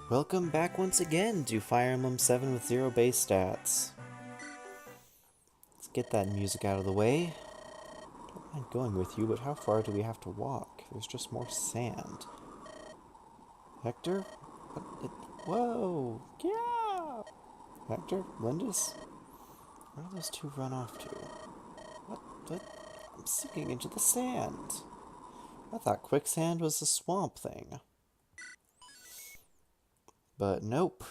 Welcome back once again to Fire Emblem 7 with 0 base stats. Let's get that music out of the way. Don't mind going with you, but how far do we have to walk? There's just more sand. Hector? Whoa! Yeah! Hector? Lindis? Where do those two run off to? What? I'm sinking into the sand. I thought quicksand was a swamp thing. But nope.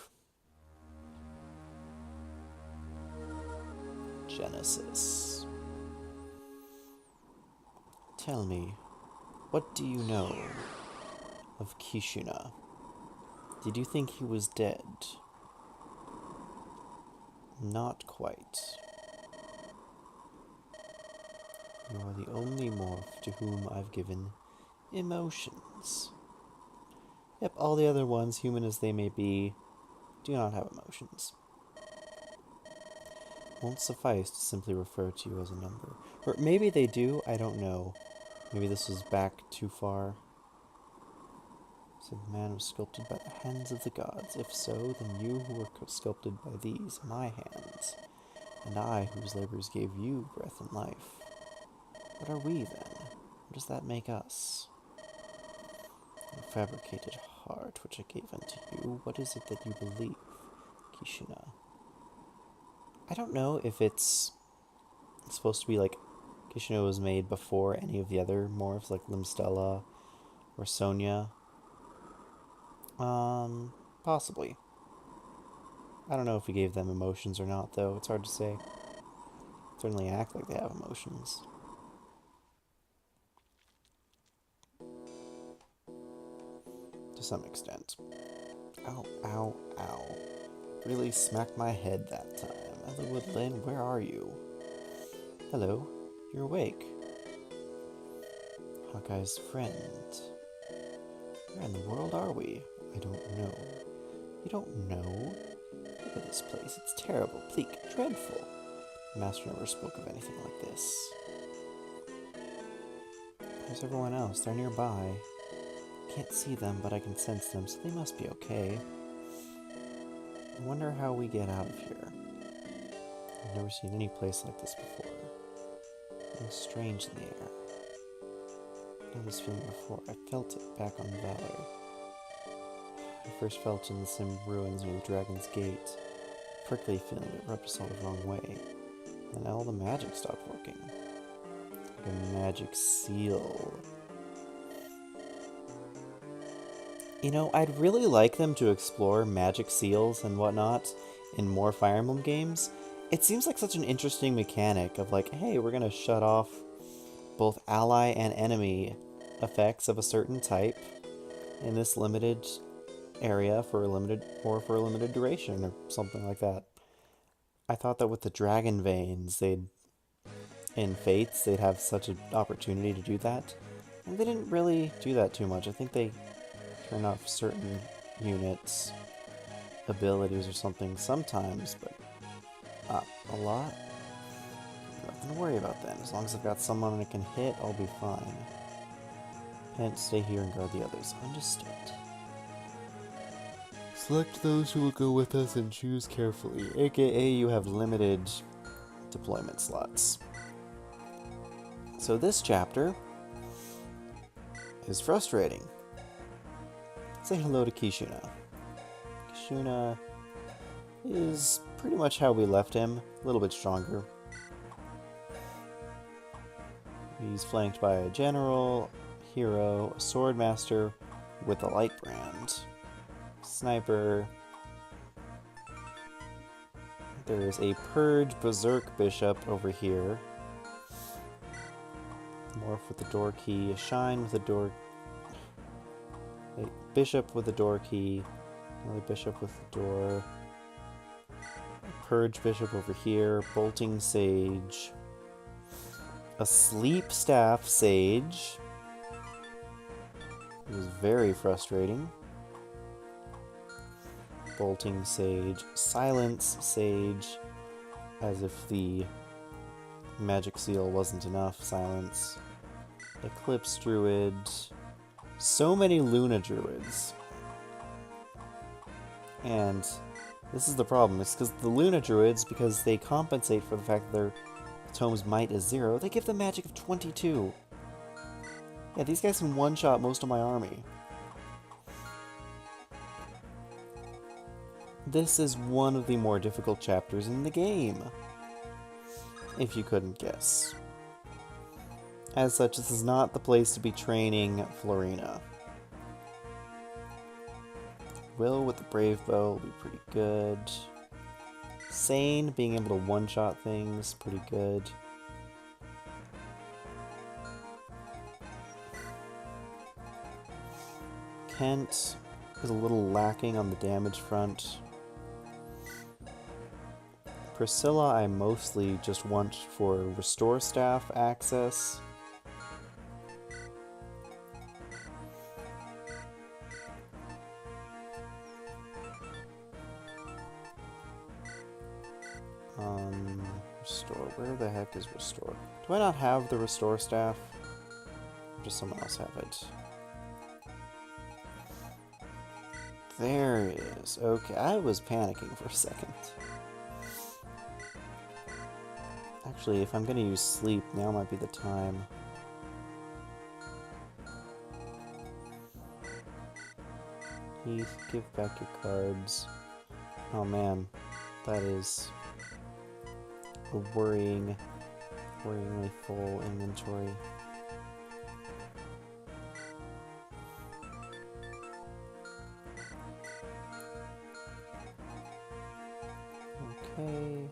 Genesis. Tell me, what do you know of Kishuna? Did you think he was dead? Not quite. You are the only morph to whom I've given emotions. Yep, all the other ones, human as they may be, do not have emotions. Won't suffice to simply refer to you as a number. Or maybe they do, I don't know. Maybe this was back too far. So the man was sculpted by the hands of the gods. If so, then you who were sculpted by these, my hands, and I whose labors gave you breath and life. What are we then? What does that make us? A fabricated heart which I gave unto you. What is it that you believe, Kishuna? I don't know if it's supposed to be like Kishuna was made before any of the other morphs, like Limstella or Sonia. Possibly. I don't know if we gave them emotions or not, though. It's hard to say. Certainly act like they have emotions. To some extent. Ow, ow, ow. Really smacked my head that time. Elderwood Lynn, where are you? Hello, you're awake. Hawkeye's friend. Where in the world are we? I don't know. You don't know? Look at this place. It's terrible, bleak, dreadful. The master never spoke of anything like this. Where's everyone else? They're nearby. I can't see them, but I can sense them, so they must be okay. I wonder how we get out of here. I've never seen any place like this before. Something strange in the air. I know this feeling before. I felt it back on Valor. I first felt in the same ruins near the Dragon's Gate. Prickly feeling that rubbed us all the wrong way. And all the magic stopped working. Like a magic seal. You know, I'd really like them to explore magic seals and whatnot in more Fire Emblem games. It seems like such an interesting mechanic of like, hey, we're gonna shut off both ally and enemy effects of a certain type in this limited area for a limited duration or something like that. I thought that with the dragon veins, in Fates, they'd have such an opportunity to do that. And they didn't really do that too much. I think they turn off certain units' abilities or something sometimes, but not a lot. Nothing to worry about then. As long as I've got someone I can hit, I'll be fine. Can't stay here and guard the others. Understood. Select those who will go with us and choose carefully, aka you have limited deployment slots. So this chapter is frustrating. Say hello to Kishuna. Kishuna is pretty much how we left him, a little bit stronger. He's flanked by a general, hero, a sword master with a light brand, sniper. There's a Purge Berserk bishop over here. Morph with the door key, a shine with a door. A bishop with a door key, another bishop with the door. A Purge bishop over here, bolting sage. A sleep staff sage. It was very frustrating. Bolting sage, silence sage, as if the magic seal wasn't enough. Silence. Eclipse druid. So many Luna druids. And this is the problem. It's because the Luna Druids, because they compensate for the fact that their tome's might is 0, they give them magic of 22. Yeah, these guys can one-shot most of my army. This is one of the more difficult chapters in the game, if you couldn't guess. As such, this is not the place to be training Florina. Will with the Brave Bow will be pretty good. Sane, being able to one-shot things, pretty good. Kent is a little lacking on the damage front. Priscilla I mostly just want for Restore Staff access. Restore. Where the heck is Restore? Do I not have the Restore Staff? Or does someone else have it? There it is. Okay, I was panicking for a second. Actually, if I'm gonna use Sleep, now might be the time. Heath, give back your cards. Oh man, that is a worryingly full inventory. Okay.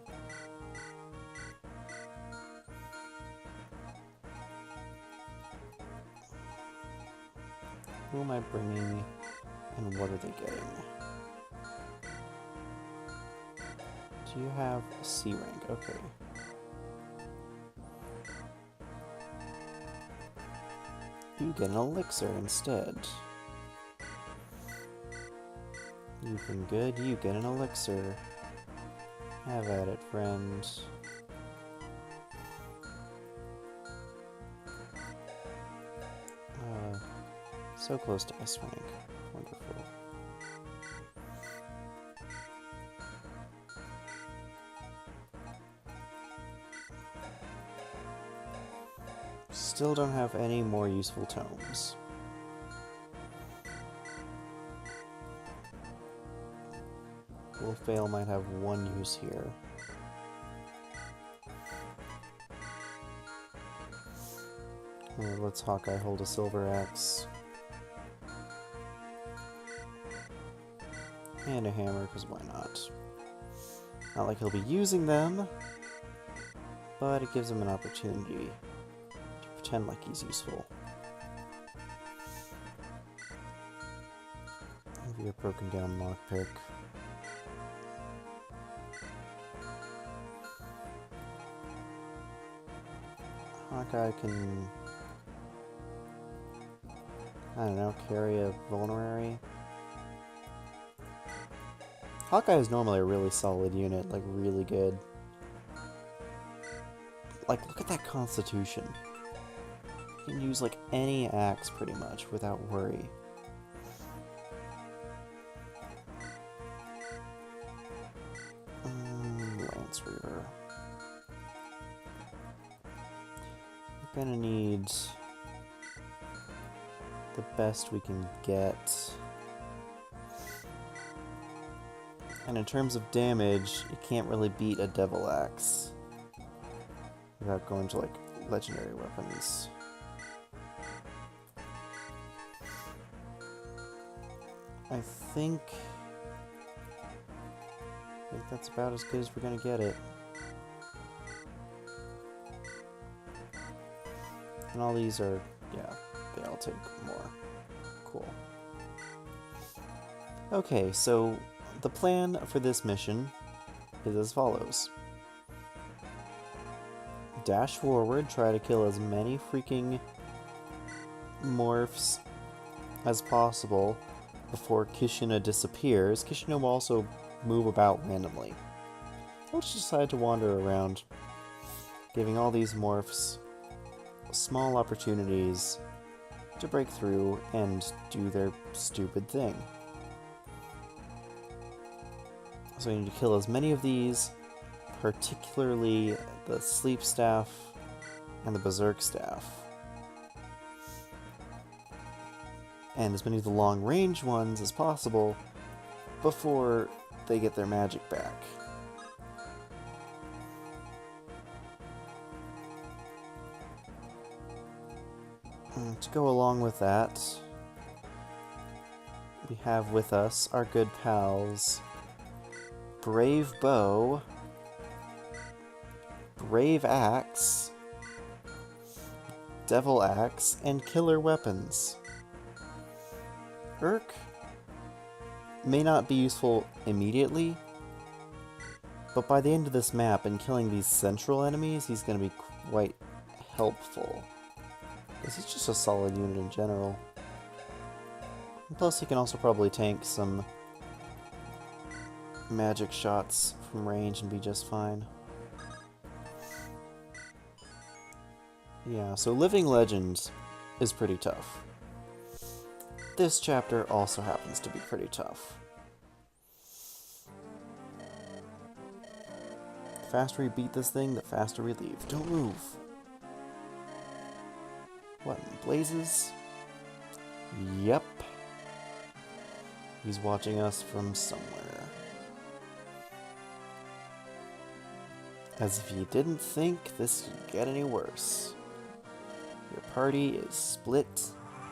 Who am I bringing, and what are they getting? Do you have C rank? Okay. You get an elixir instead. You've been good, you get an elixir. Have at it, friend. So close to S rank. Wonderful. Still don't have any more useful tomes. Wolfbale might have one use here. Let's Hawkeye hold a silver axe. And a hammer, because why not? Not like he'll be using them, but it gives him an opportunity to pretend like he's useful. Maybe a broken down lockpick. Hawkeye can, I don't know, carry a vulnerary. Hawkeye is normally a really solid unit, like really good. Like, look at that constitution. You can use like any axe pretty much without worry. Lance Reaver. We're gonna need the best we can get. And in terms of damage, you can't really beat a Devil Axe without going to, like, legendary weapons. I think that's about as good as we're gonna get it. And all these are, yeah, they all take more. Cool. Okay, so the plan for this mission is as follows. Dash forward, try to kill as many freaking morphs as possible before Kishina disappears. Kishina will also move about randomly. We'll just decide to wander around, giving all these morphs small opportunities to break through and do their stupid thing. So we need to kill as many of these, particularly the Sleep Staff and the Berserk Staff. And as many of the long-range ones as possible before they get their magic back. And to go along with that, we have with us our good pals Brave Bow, Brave Axe, Devil Axe, and Killer Weapons. Urk may not be useful immediately, but by the end of this map and killing these central enemies, he's going to be quite helpful. Because he's just a solid unit in general. And plus he can also probably tank some magic shots from range and be just fine. Yeah, so Living Legend is pretty tough. This chapter also happens to be pretty tough. The faster we beat this thing, the faster we leave. Don't move! What in blazes? Yep. He's watching us from somewhere. As if you didn't think this could get any worse. Your party is split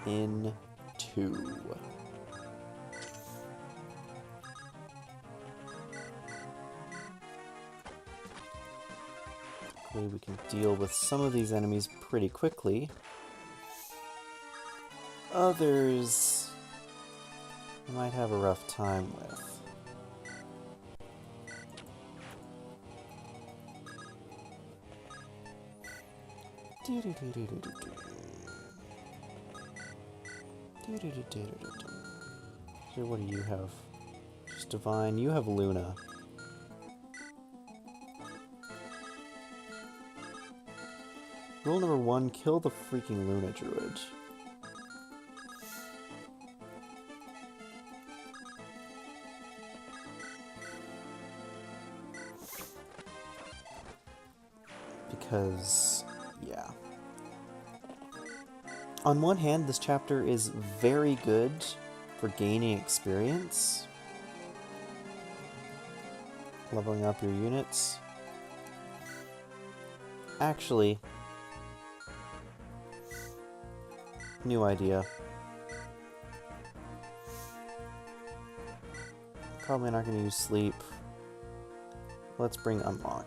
in two. Okay, we can deal with some of these enemies pretty quickly. Others I might have a rough time with. So what do you have? Just Divine. You have Luna. Rule number 1, kill the freaking Luna Druid. Because, yeah. On one hand, this chapter is very good for gaining experience, leveling up your units. Actually, new idea. Probably not going to use Sleep. Let's bring Unlock.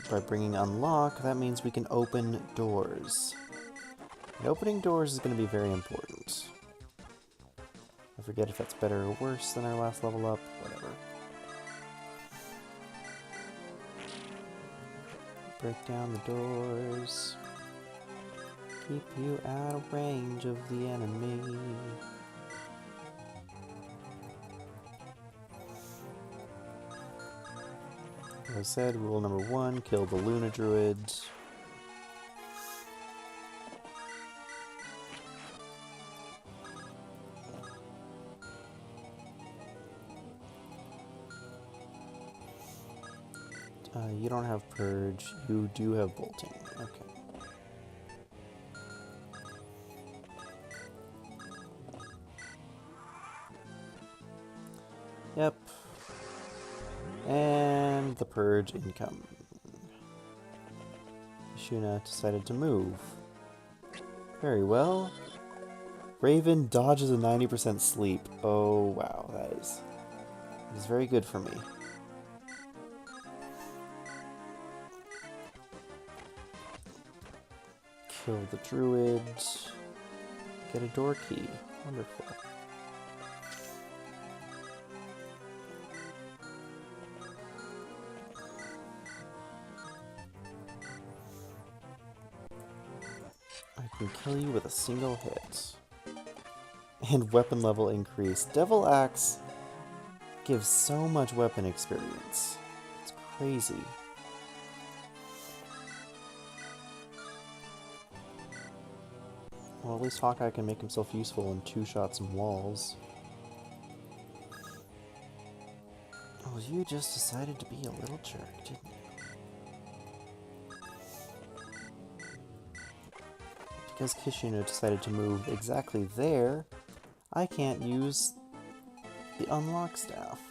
By bringing Unlock, that means we can open doors. And opening doors is going to be very important. I forget if that's better or worse than our last level up, whatever. Break down the doors. Keep you out of range of the enemy. As I said, rule number 1, kill the Luna Druid. You don't have Purge, you do have Bolting, okay. Yep. And the Purge income. Shuna decided to move. Very well. Raven dodges a 90% sleep. Oh wow, that is very good for me. Kill the Druid. Get a door key. Wonderful. I can kill you with a single hit. And weapon level increase. Devil Axe gives so much weapon experience. It's crazy. Well, at least Hawkeye can make himself useful and two-shot some walls. Oh, you just decided to be a little jerk, didn't you? Because Kishino decided to move exactly there, I can't use the unlock staff.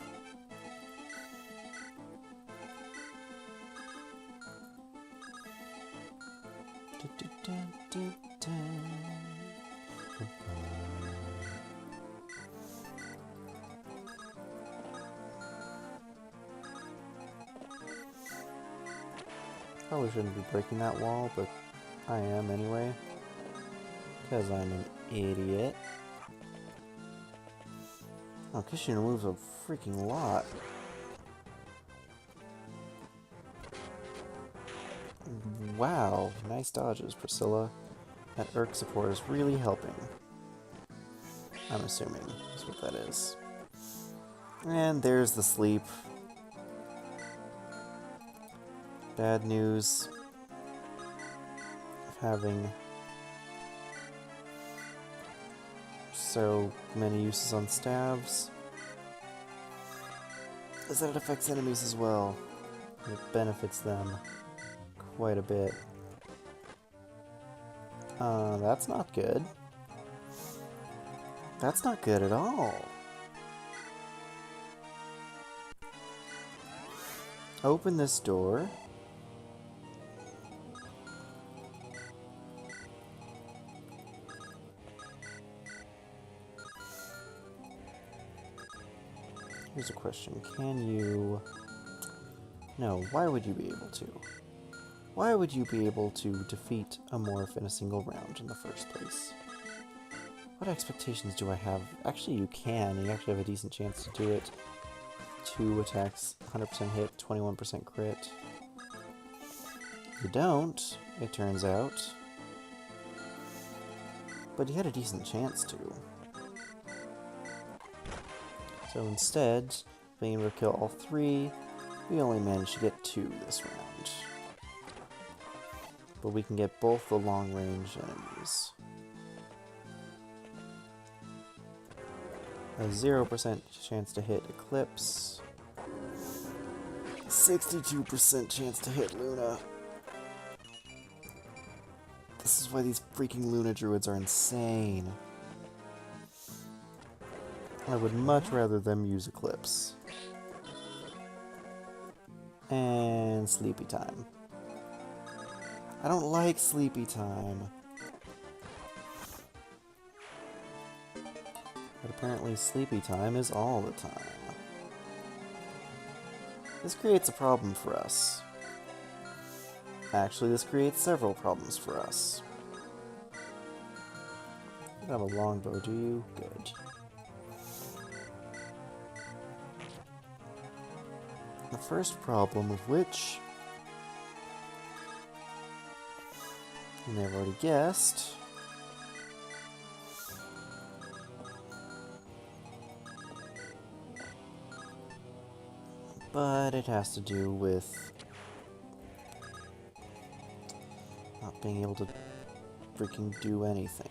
Probably shouldn't be breaking that wall, but I am anyway. Because I'm an idiot. Oh, Kishino moves a freaking lot. Wow, nice dodges, Priscilla. That Irk support is really helping. I'm assuming that's what that is. And there's the sleep. Bad news of having so many uses on stabs is that it affects enemies as well. It benefits them quite a bit. That's not good. That's not good at all. Open this door. Here's a question. Can you... No, why would you be able to? Why would you be able to defeat a morph in a single round in the first place? What expectations do I have? Actually, you can. You actually have a decent chance to do it. 2 attacks, 100% hit, 21% crit. You don't, it turns out. But you had a decent chance to. So instead, being able to kill all 3, we only managed to get 2 this round. But we can get both the long-range enemies. A 0% chance to hit Eclipse. 62% chance to hit Luna. This is why these freaking Luna Druids are insane. I would much rather them use Eclipse. And Sleepy Time. I don't like Sleepy Time. But apparently Sleepy Time is all the time. This creates a problem for us. Actually, this creates several problems for us. You don't have a longbow, do you? Good. The first problem of which you may have already guessed. But it has to do with not being able to freaking do anything.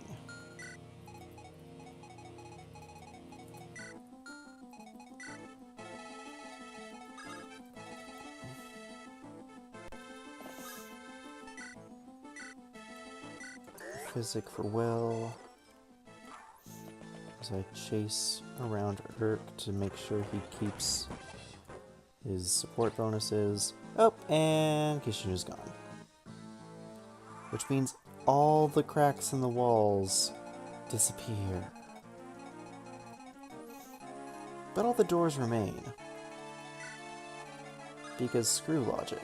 Physic for Will. As I chase around Urk to make sure he keeps his support bonuses. Oh, and Kishinu's gone. Which means all the cracks in the walls disappear. But all the doors remain. Because screw logic.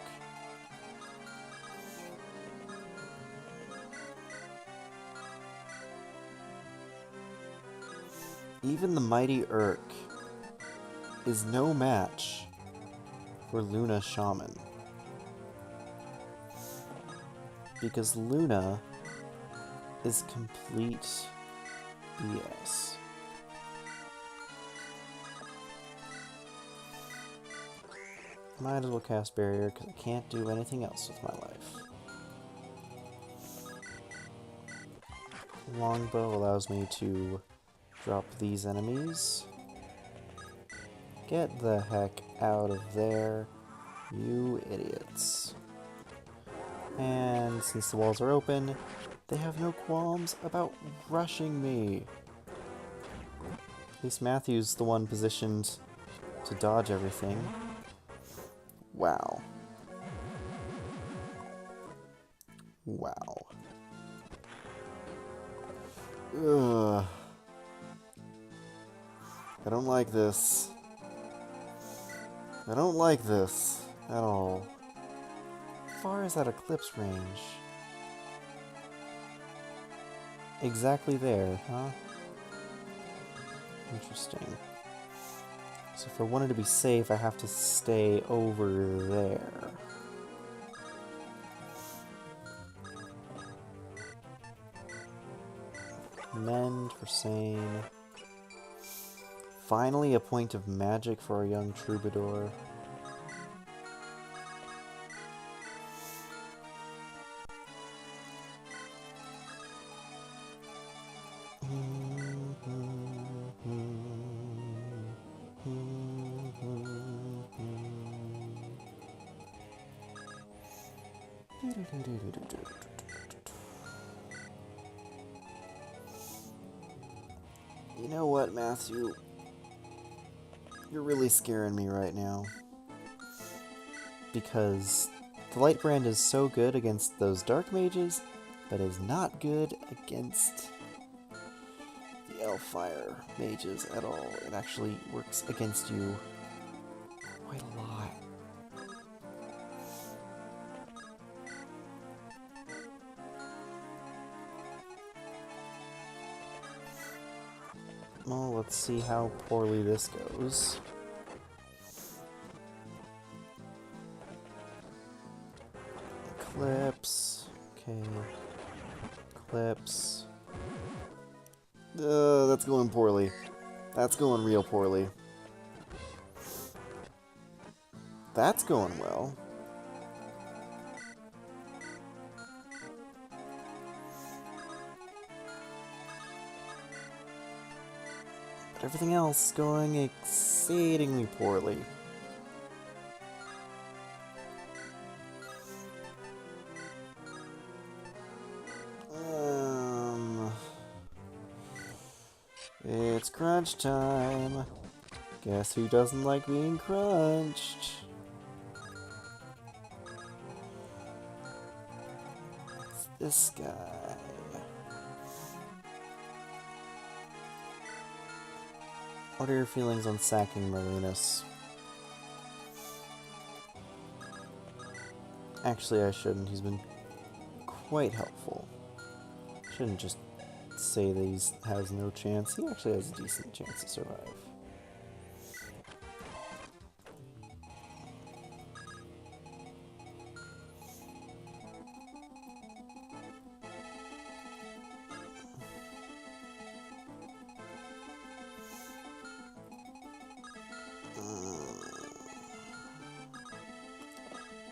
Even the mighty Urk is no match for Luna Shaman. Because Luna is complete BS. Might as well cast Barrier because I can't do anything else with my life. Longbow allows me to drop these enemies. Get the heck out of there, you idiots. And since the walls are open, they have no qualms about rushing me. At least Matthew's the one positioned to dodge everything. Wow. Wow. Ugh. I don't like this. I don't like this at all. How far is that eclipse range? Exactly there, huh? Interesting. So if I wanted to be safe, I have to stay over there. Mend for sane. Finally a point of magic for our young troubadour. You know what, Matthew? You're really scaring me right now. Because the Light Brand is so good against those Dark Mages, but is not good against the Hellfire Mages at all. It actually works against you quite a lot. Well, let's see how poorly this goes. Eclipse. Okay. Eclipse. That's going poorly. That's going real poorly. That's going well. But everything else is going exceedingly poorly. It's crunch time. Guess who doesn't like being crunched? It's this guy. What are your feelings on sacking Marlinus? Actually, I shouldn't. He's been quite helpful. Shouldn't just say that he has no chance. He actually has a decent chance to survive.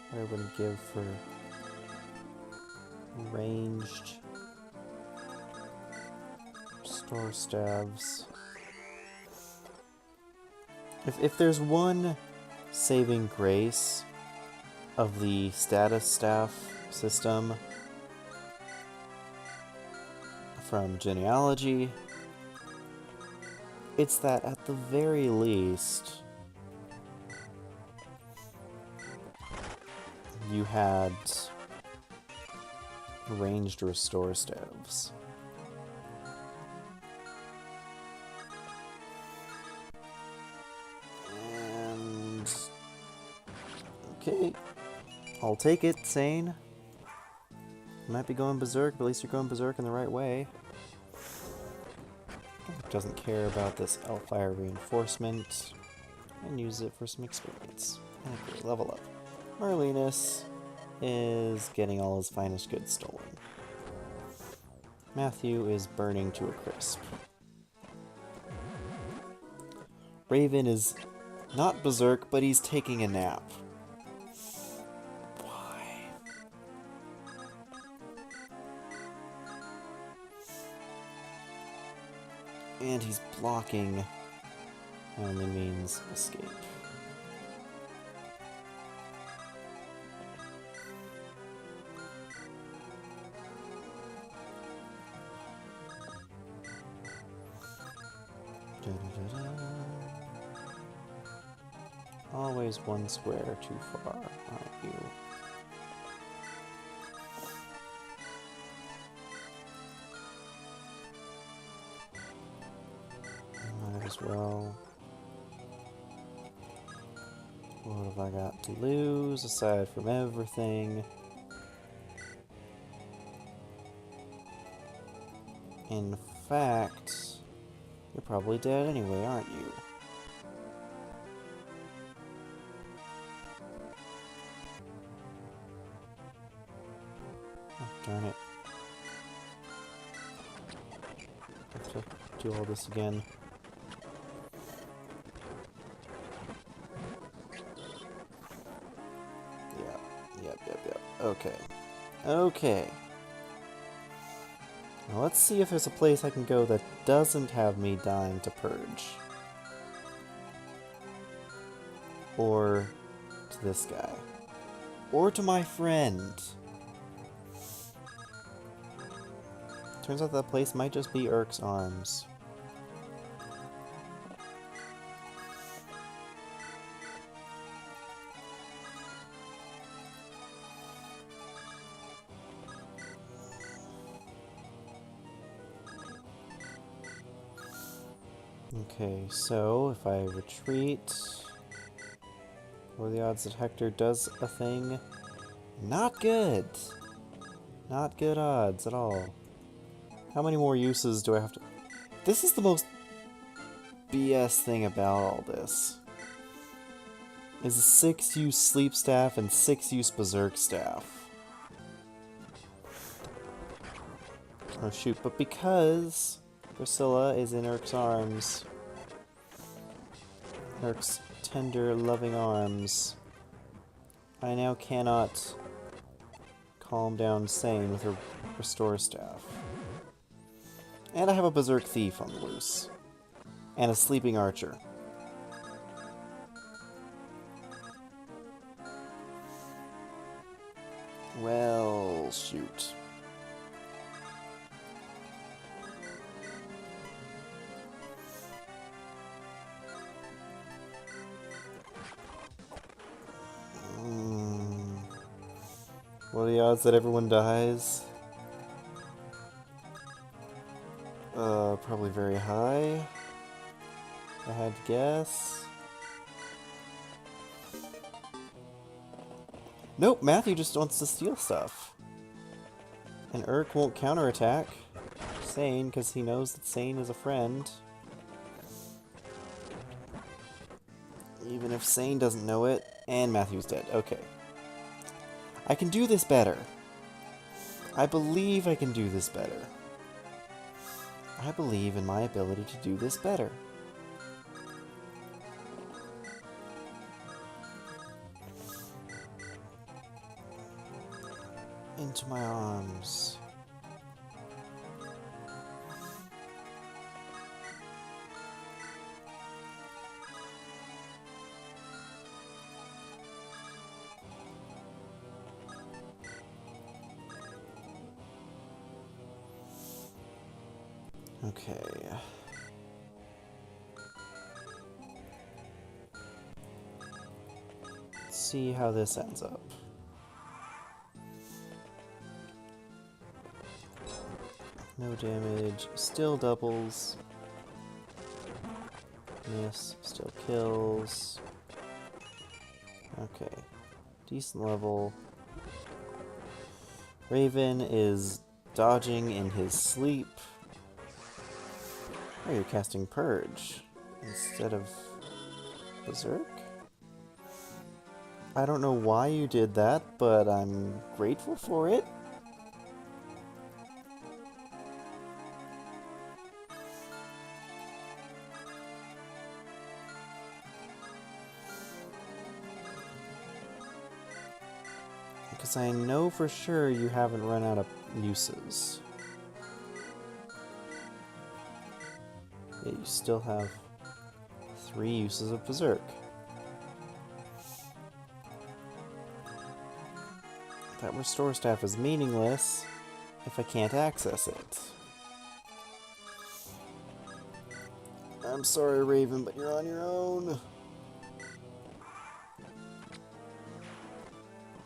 What I would give for ranged store stabs. If there's one saving grace of the status staff system from Genealogy, it's that at the very least you had ranged restore stabs. And okay, I'll take it, Sane. You might be going berserk, but at least you're going berserk in the right way. Doesn't care about this Hellfire reinforcement, and use it for some experience. Okay, level up. Marlinus is getting all his finest goods stolen. Matthew is burning to a crisp. Raven is not berserk, but he's taking a nap. Why? And he's blocking. Only means escape. Always one square too far, aren't you? Might as well. What have I got to lose aside from everything? In fact, you're probably dead anyway, aren't you? Oh, darn it. Have to do all this again. Yep. Okay. Okay. Now let's see if there's a place I can go that doesn't have me dying to Purge. Or to this guy. Or to my friend. Turns out that place might just be Urk's Arms. Okay, so if I retreat, what are the odds that Hector does a thing? Not good! Not good odds at all. How many more uses do I have to... This is the most BS thing about all this. Is a 6-use Sleep Staff and 6-use Berserk Staff. Oh shoot, but because Priscilla is in Urk's arms, Urk's tender, loving arms, I now cannot calm down Sane with her Restore Staff. And I have a Berserk Thief on the loose. And a Sleeping Archer. Well, shoot. What are the odds that everyone dies? Probably very high. If I had to guess. Nope, Matthew just wants to steal stuff. And Urk won't counterattack Sane because he knows that Sane is a friend. Even if Sane doesn't know it. And Matthew's dead. Okay. I can do this better. I believe I can do this better. I believe in my ability to do this better. Into my arms. Okay. Let's see how this ends up. No damage, still doubles. Miss, still kills. Okay. Decent level. Raven is dodging in his sleep. Oh, you're casting Purge instead of Berserk? I don't know why you did that, but I'm grateful for it. Because I know for sure you haven't run out of uses. Yeah, you still have 3 uses of Berserk. That restore staff is meaningless if I can't access it. I'm sorry, Raven, but you're on your own.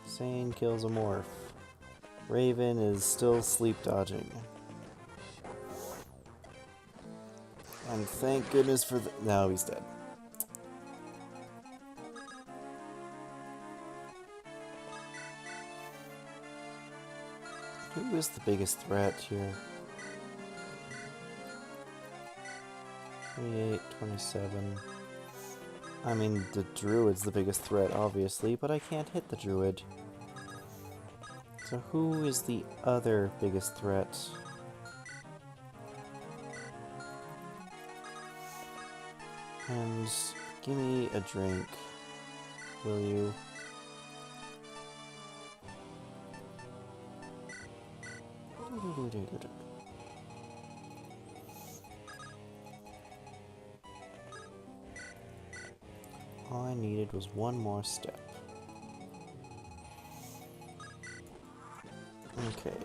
Sane kills a morph. Raven is still sleep dodging. And thank goodness for the... No, he's dead. Who is the biggest threat here? 28, 27. I mean, the druid's the biggest threat, obviously, but I can't hit the druid. So who is the other biggest threat? And give me a drink, will you? All I needed was one more step. Okay.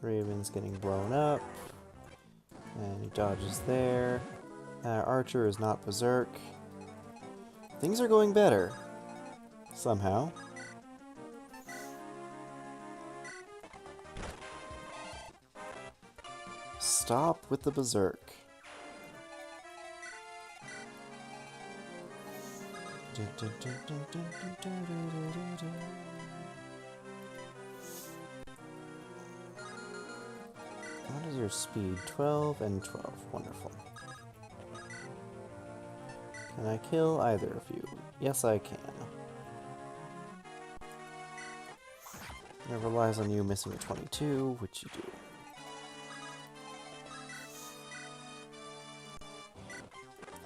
Raven's getting blown up. And he dodges there. Archer is not Berserk. Things are going better. Somehow. Stop with the Berserk. What is your speed? 12 and 12. Wonderful. Can I kill either of you? Yes, I can. It relies on you missing a 22, which you do.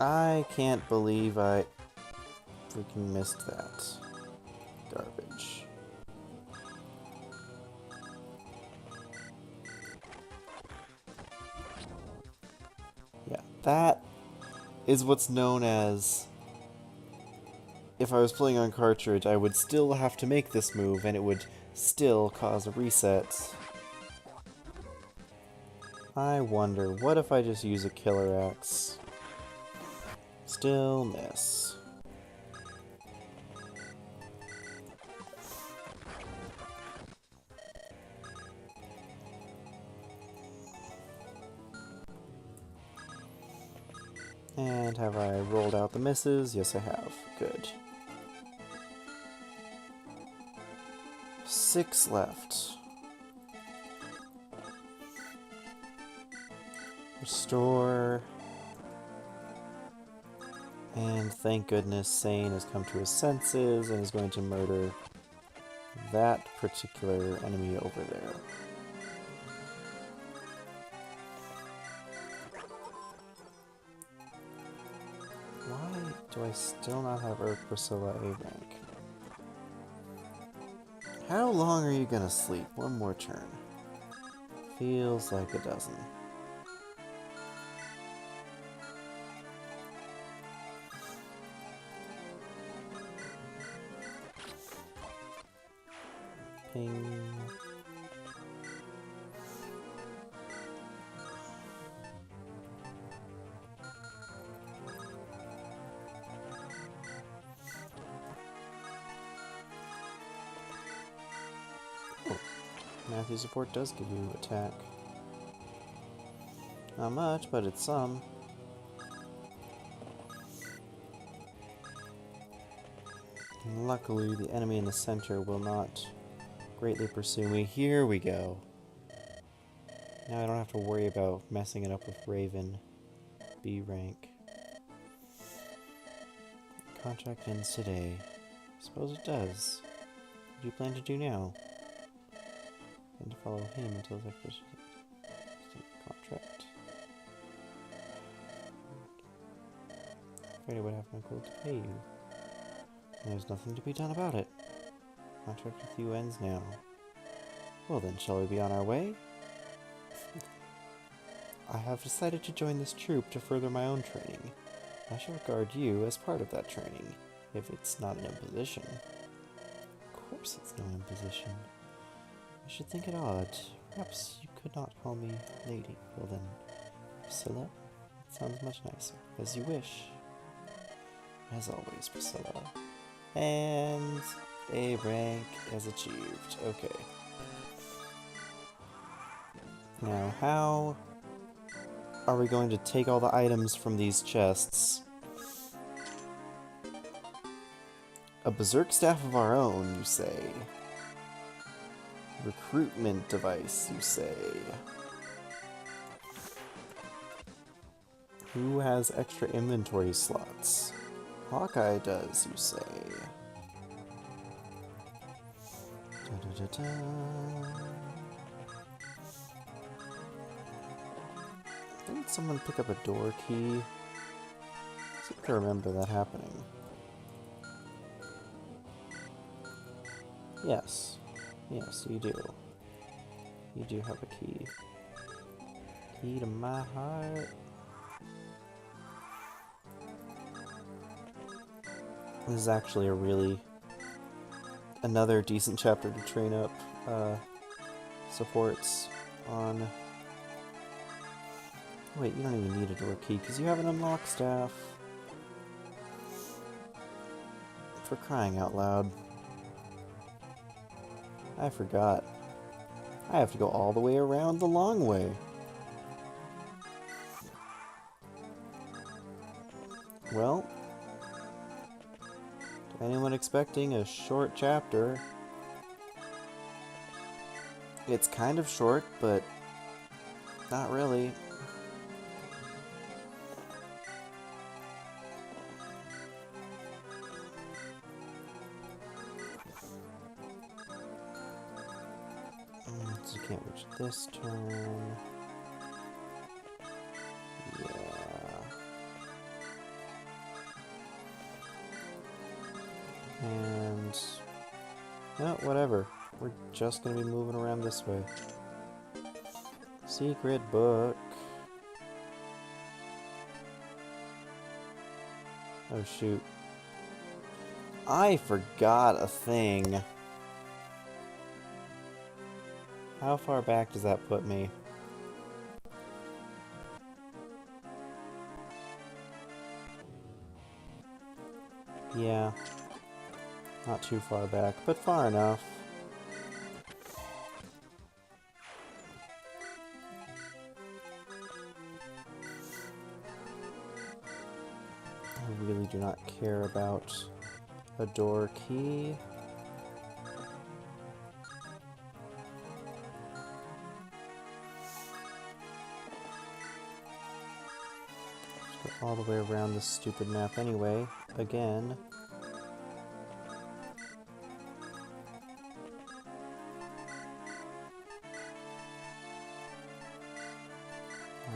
I can't believe I freaking missed that. Garbage. Yeah, that is what's known as... If I was playing on cartridge, I would still have to make this move, and it would still cause a reset. I wonder, what if I just use a killer axe? Still miss. And have I rolled out the misses? Yes, I have. Good. 6 left. Restore. And thank goodness Sane has come to his senses and is going to murder that particular enemy over there. Why do I still not have Earth Priscilla A rank? How long are you gonna sleep? One more turn. Feels like a dozen. Ping. Matthew support does give you attack. Not much, but it's some. And luckily, the enemy in the center will not greatly pursue me. Here we go. Now I don't have to worry about messing it up with Raven. B rank. Contract ends today. Suppose it does. What do you plan to do now? And to follow him until his acquisition contract. Afraid I would have no gold to pay you. And there's nothing to be done about it. Contract with you ends now. Well then, shall we be on our way? I have decided to join this troop to further my own training. I shall guard you as part of that training, if it's not an imposition. Of course it's no imposition. I should think it odd. Perhaps you could not call me lady. Well then, Priscilla? It sounds much nicer. As you wish. As always, Priscilla. And a rank is achieved. Okay. Now, how are we going to take all the items from these chests? A Berserk staff of our own, you say? Recruitment device, you say? Who has extra inventory slots? Hawkeye does, you say? Da-da-da-da. Didn't someone pick up a door key? I seem to remember that happening. Yes. Yes, you do. You do have a key. Key to my heart. This is actually another decent chapter to train up supports on. Wait, you don't even need a door key because you have an unlock staff. For crying out loud. I forgot. I have to go all the way around the long way. Well, to anyone expecting a short chapter, it's kind of short, but not really. You can't reach this turn. Yeah. And... no, whatever. We're just gonna be moving around this way. Secret book. Oh shoot. I forgot a thing. How far back does that put me? Yeah. Not too far back, but far enough. I really do not care about a door key. Let's go all the way around this stupid map anyway. Again.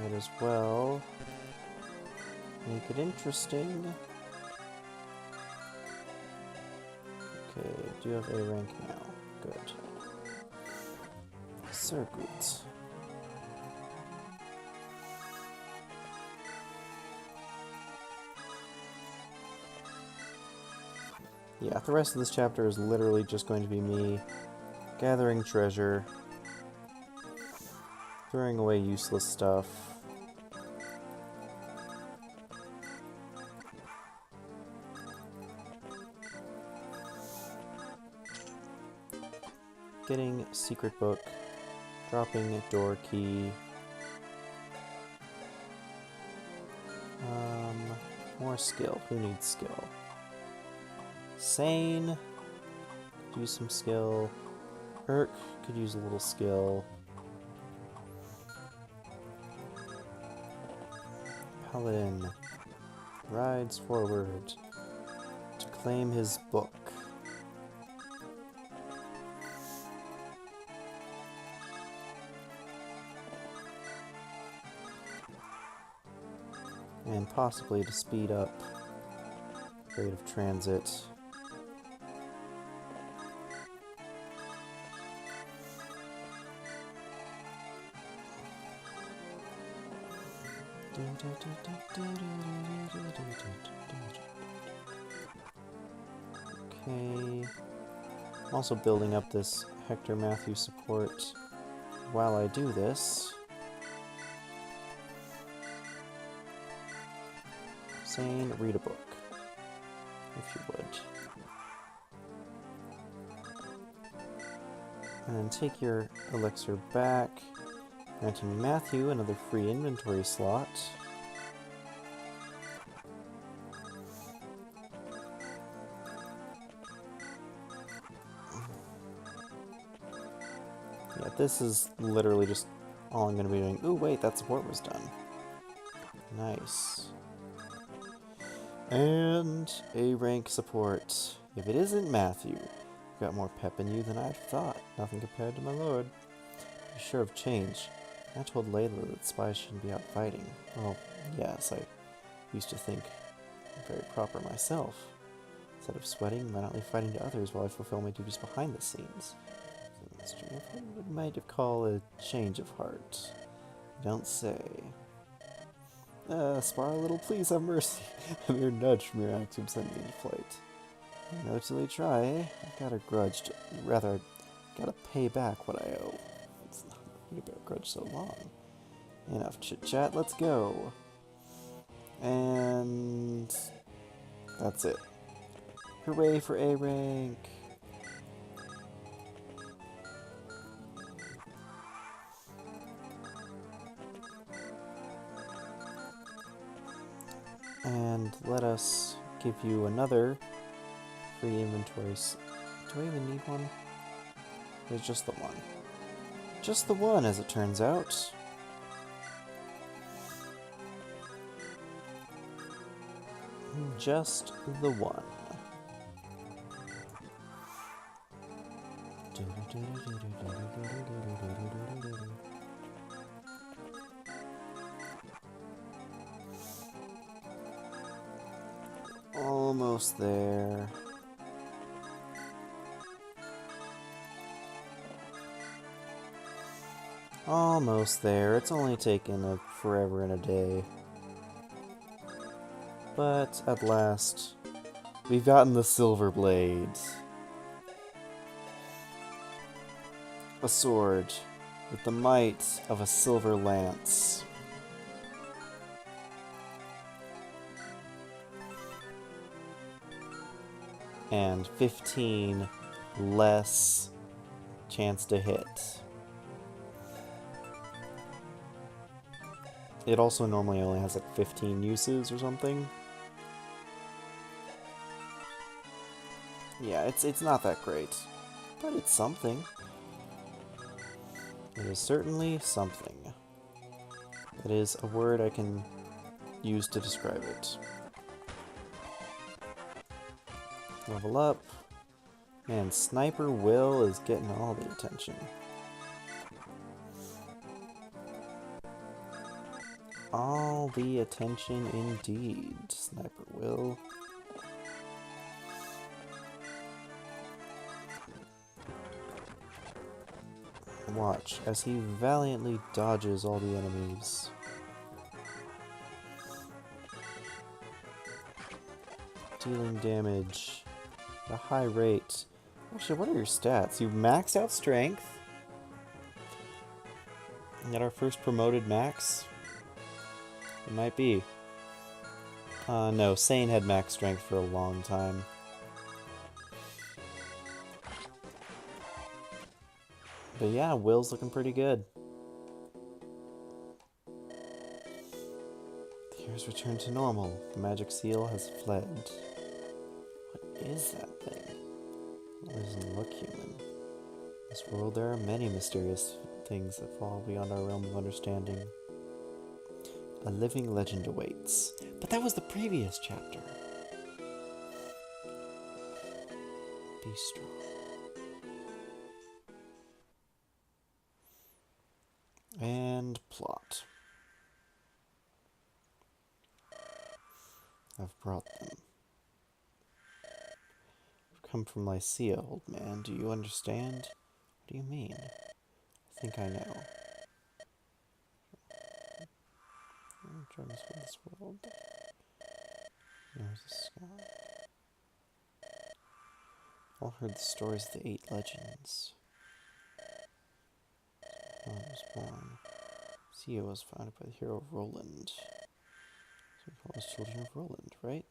Might as well make it interesting. Okay, do you have A rank now? Good. Circuit. Yeah, the rest of this chapter is literally just going to be me gathering treasure, throwing away useless stuff. Getting secret book, dropping door key. More skill. Who needs skill? Sane could use some skill. Urk could use a little skill. Paladin rides forward to claim his book. And possibly to speed up rate of transit. Okay. I'm also building up this Hector Matthew support. While I do this, Sane, read a book, if you would. And then take your elixir back, granting Matthew another free inventory slot. Yeah, this is literally just all I'm going to be doing. Ooh, wait, that support was done. Nice. And a rank support. If it isn't Matthew, you've got more pep in you than I'd thought. Nothing compared to my lord. You're sure of change. I told Layla that spies shouldn't be out fighting. Well, yes, I used to think very proper myself. Instead of sweating, manly fighting to others while I fulfill my duties behind the scenes. So what might have called a change of heart. You don't say. Spar a little, please have mercy. A mere nudge from your axiom sent me into flight. No till you try, eh? I've got a grudge to, rather, I've got to pay back what I owe. It's not going to bear a grudge so long. Enough chit-chat, let's go. And that's it. Hooray for A rank! And let us give you another free inventory. Do I even need one? There's just the one. Just the one, as it turns out. Just the one. Almost there. Almost there. It's only taken forever and a day. But at last, we've gotten the Silver Blade. A sword with the might of a silver lance. And 15 less chance to hit. It also normally only has like 15 uses or something. Yeah, it's not that great, but it's something. It is certainly something. It is a word I can use to describe it. Level up. Man, Sniper Will is getting all the attention. All the attention indeed, Sniper Will. Watch as he valiantly dodges all the enemies. Dealing damage at a high rate. Actually, what are your stats? You've maxed out strength. And yet our first promoted max? It might be. No, Sane had max strength for a long time. But yeah, Will's looking pretty good. The air's returned to normal. The magic seal has fled. What is that thing? It doesn't look human. In this world, there are many mysterious things that fall beyond our realm of understanding. A living legend awaits. But that was the previous chapter. Be strong. And plot. I've brought them. I've come from Lycia, old man. Do you understand? What do you mean? I think I know. Dragons for this world. There's the sky. All heard the stories of the 8 legends. When I was born, Theo was founded by the hero Roland. So we call us children of Roland, right?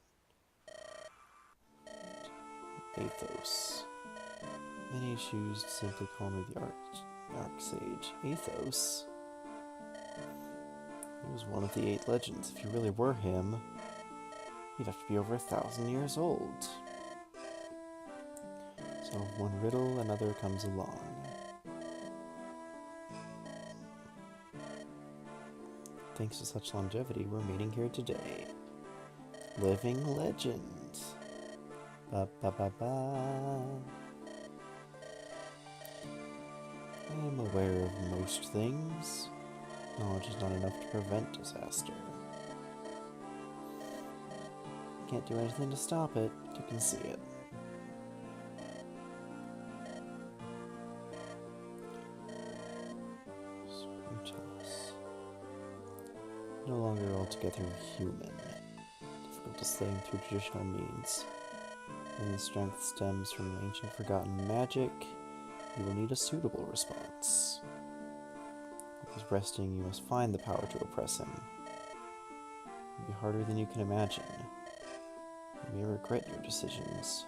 Athos. Many choose to simply call me the Arc Sage. Athos? He was one of the 8 legends. If you really were him, you'd have to be over 1,000 years old. So one riddle, another comes along. Thanks to such longevity, we're meeting here today. Living legend. Ba ba ba ba. I am aware of most things. Knowledge is not enough to prevent disaster. Can't do anything to stop it. You can see it. No longer altogether human. Difficult to slay him through traditional means. When his strength stems from ancient forgotten magic, you will need a suitable response. While he's resting, you must find the power to oppress him. It will be harder than you can imagine. You may regret your decisions.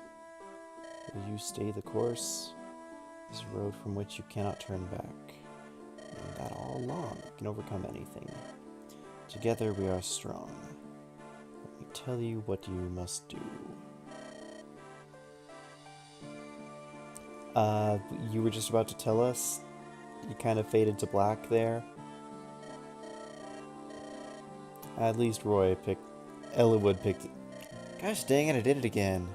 Will you stay the course? This is a road from which you cannot turn back. And that all along, you can overcome anything. Together we are strong. Let me tell you what you must do. You were just about to tell us? You kind of faded to black there. At least Roy picked... Eliwood picked it. Gosh dang it, I did it again.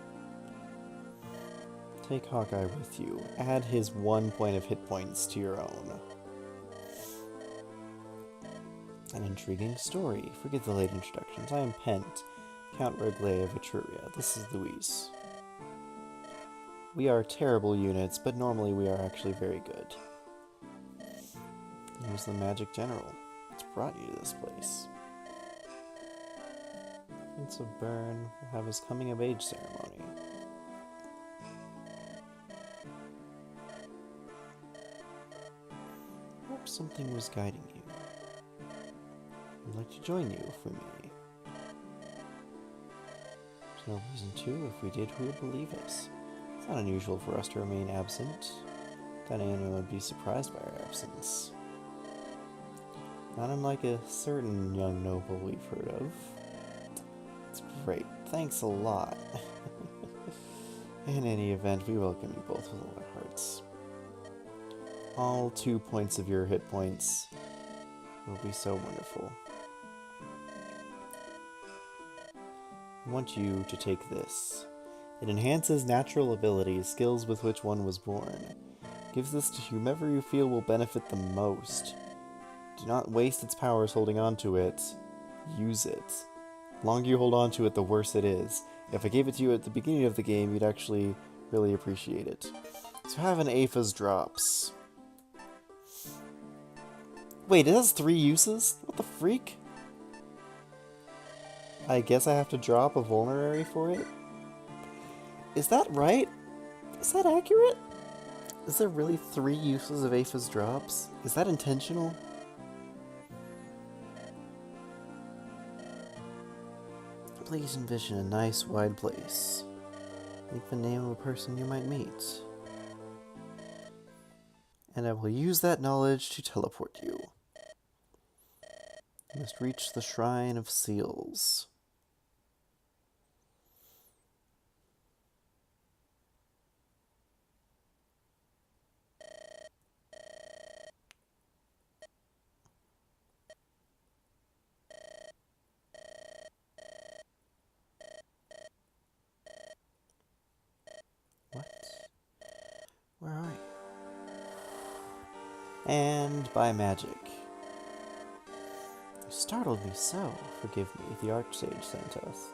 Take Hawkeye with you. Add his 1 point of hit points to your own. An intriguing story. Forget the late introductions. I am Pent, Count Reglay of Etruria. This is Louise. We are terrible units, but normally we are actually very good. Here's the Magic General. What's brought you to this place? Prince of Bern will have his coming-of-age ceremony. Perhaps something was guiding you. I'd like to join you if we may. There's no reason to. If we did, who would believe us? It's not unusual for us to remain absent. Then anyone would be surprised by our absence. Not unlike a certain young noble we've heard of. It's great. Thanks a lot. In any event, we welcome you both with all our hearts. All 2 points of your hit points will be so wonderful. I want you to take this. It enhances natural abilities, skills with which one was born. Gives this to whomever you feel will benefit the most. Do not waste its powers holding on to it. Use it. The longer you hold on to it, the worse it is. If I gave it to you at the beginning of the game, you'd actually really appreciate it. So have an Apha's Drops. Wait, it has 3 uses? What the freak? I guess I have to drop a vulnerary for it? Is that right? Is that accurate? Is there really 3 uses of Apha's Drops? Is that intentional? Please envision a nice wide place. Think the name of a person you might meet. And I will use that knowledge to teleport you. You must reach the Shrine of Seals. What? Where are you? And by magic. You startled me so. Forgive me, the Archsage sent us.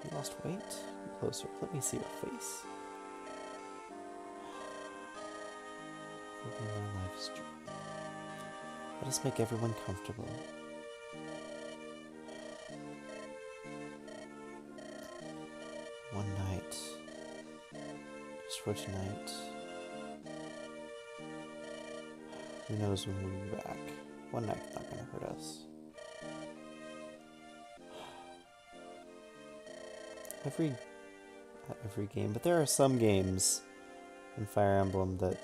You lost weight? Come closer, let me see your face. Maybe my life's joy. Let us make everyone comfortable. for tonight. Who knows when we'll be back. One night's not gonna hurt us. Not every game, but there are some games in Fire Emblem that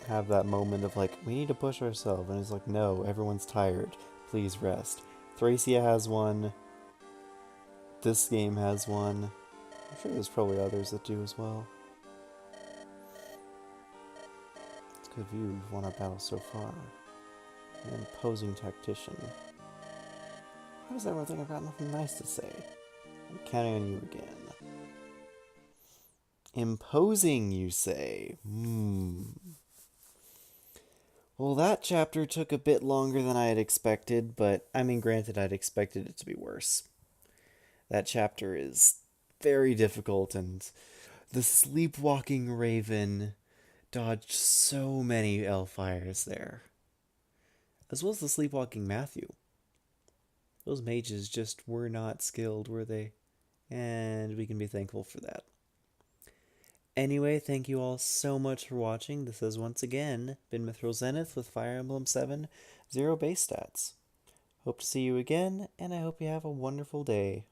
have that moment of like, we need to push ourselves, and it's like, no, everyone's tired. Please rest. Thracia has one. This game has one. I'm sure there's probably others that do as well. It's good of you, you've won our battle so far. An imposing tactician. How does everyone think I've got nothing nice to say? I'm counting on you again. Imposing, you say? Well, that chapter took a bit longer than I had expected, but I mean, granted, I'd expected it to be worse. That chapter is very difficult, and the sleepwalking raven dodged so many Elfires there. As well as the sleepwalking Matthew. Those mages just were not skilled, were they? And we can be thankful for that. Anyway, thank you all so much for watching. This has once again been Mithril Zenith with Fire Emblem 7 Zero base stats. Hope to see you again, and I hope you have a wonderful day.